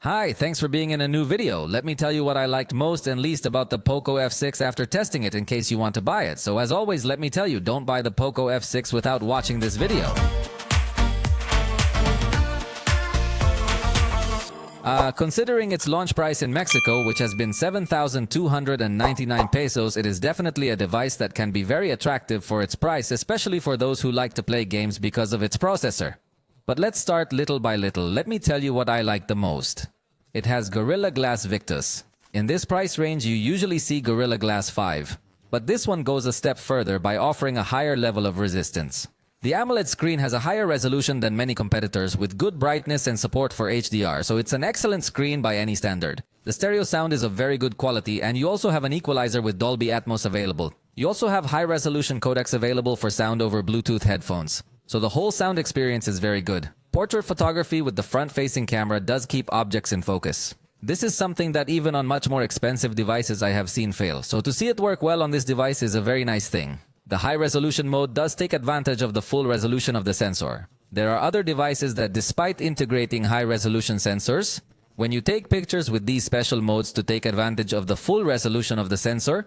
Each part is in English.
Hi, thanks for being in a new video. Let me tell you what I liked most and least about the POCO F6 after testing it in case you want to buy it. So as always, let me tell you, don't buy the POCO F6 without watching this video. Considering its launch price in Mexico, which has been 7,299 pesos, it is definitely a device that can be very attractive for its price, especially for those who like to play games because of its processor. But let's start little by little. Let me tell you what I like the most. It has Gorilla Glass Victus. In this price range, you usually see Gorilla Glass 5. But this one goes a step further by offering a higher level of resistance. The AMOLED screen has a higher resolution than many competitors with good brightness and support for HDR, so it's an excellent screen by any standard. The stereo sound is of very good quality, and you also have an equalizer with Dolby Atmos available. You also have high-resolution codecs available for sound over Bluetooth headphones. So the whole sound experience is very good. Portrait photography with the front-facing camera does keep objects in focus. This is something that even on much more expensive devices I have seen fail, so to see it work well on this device is a very nice thing. The high-resolution mode does take advantage of the full resolution of the sensor. There are other devices that, despite integrating high-resolution sensors, when you take pictures with these special modes to take advantage of the full resolution of the sensor,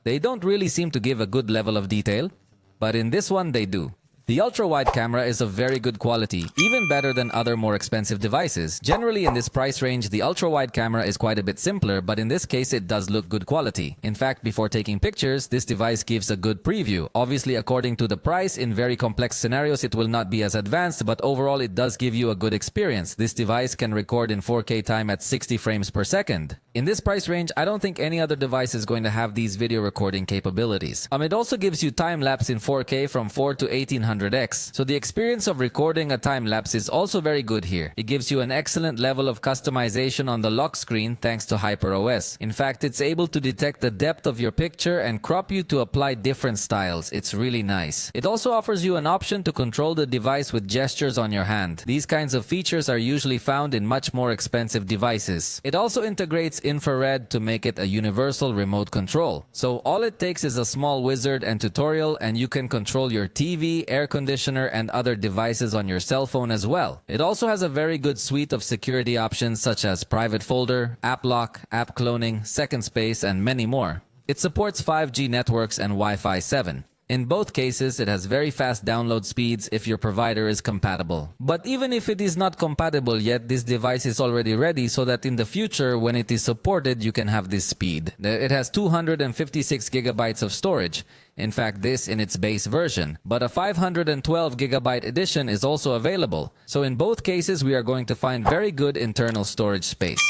they don't really seem to give a good level of detail, but in this one they do. The ultra-wide camera is of very good quality, even better than other more expensive devices. Generally in this price range, the ultra-wide camera is quite a bit simpler, but in this case it does look good quality. In fact, before taking pictures, this device gives a good preview. Obviously, according to the price, in very complex scenarios it will not be as advanced, but overall it does give you a good experience. This device can record in 4K time at 60 frames per second. In this price range, I don't think any other device is going to have these video recording capabilities. It also gives you time-lapse in 4K from 4 to 1800x, so the experience of recording a time-lapse is also very good here. It gives you an excellent level of customization on the lock screen thanks to HyperOS. In fact, it's able to detect the depth of your picture and crop you to apply different styles. It's really nice. It also offers you an option to control the device with gestures on your hand. These kinds of features are usually found in much more expensive devices. It also integrates infrared to make it a universal remote control. So all it takes is a small wizard and tutorial, and you can control your TV, air conditioner, and other devices on your cell phone as well. It also has a very good suite of security options such as private folder, app lock, app cloning, second space, and many more. It supports 5G networks and Wi-Fi 7. In both cases, it has very fast download speeds if your provider is compatible. But even if it is not compatible yet, this device is already ready so that in the future, when it is supported, you can have this speed. It has 256 gigabytes of storage. In fact, this in its base version. But a 512 gigabyte edition is also available. So in both cases, we are going to find very good internal storage space.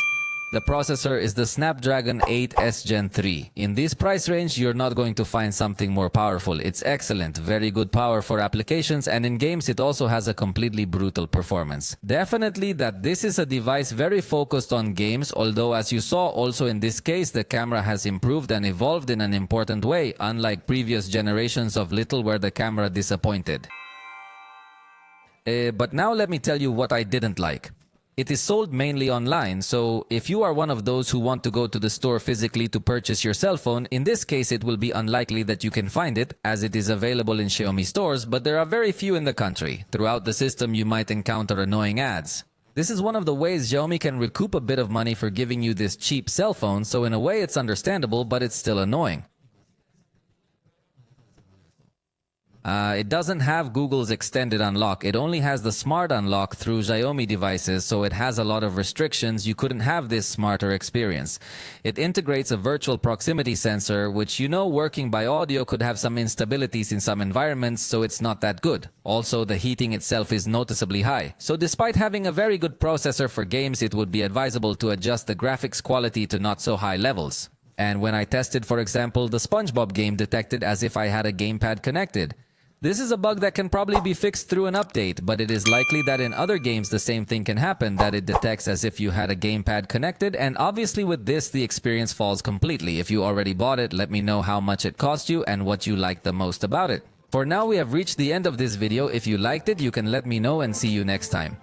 The processor is the Snapdragon 8S Gen 3. In this price range, you're not going to find something more powerful. It's excellent, very good power for applications, and in games it also has a completely brutal performance. Definitely that this is a device very focused on games, although as you saw also in this case, the camera has improved and evolved in an important way, unlike previous generations of little where the camera disappointed. But now let me tell you what I didn't like. It is sold mainly online, so if you are one of those who want to go to the store physically to purchase your cell phone, in this case it will be unlikely that you can find it, as it is available in Xiaomi stores, but there are very few in the country. Throughout the system you might encounter annoying ads. This is one of the ways Xiaomi can recoup a bit of money for giving you this cheap cell phone, so in a way it's understandable, but it's still annoying. It doesn't have Google's extended unlock. It only has the smart unlock through Xiaomi devices, so it has a lot of restrictions. You couldn't have this smarter experience. It integrates a virtual proximity sensor, which working by audio could have some instabilities in some environments, so it's not that good. Also, the heating itself is noticeably high. So despite having a very good processor for games, it would be advisable to adjust the graphics quality to not so high levels. And when I tested, for example, the SpongeBob game detected as if I had a gamepad connected. This is a bug that can probably be fixed through an update, but it is likely that in other games the same thing can happen, that it detects as if you had a gamepad connected, and obviously with this the experience falls completely. If you already bought it, let me know how much it cost you and what you liked the most about it. For now, we have reached the end of this video. If you liked it, you can let me know, and see you next time.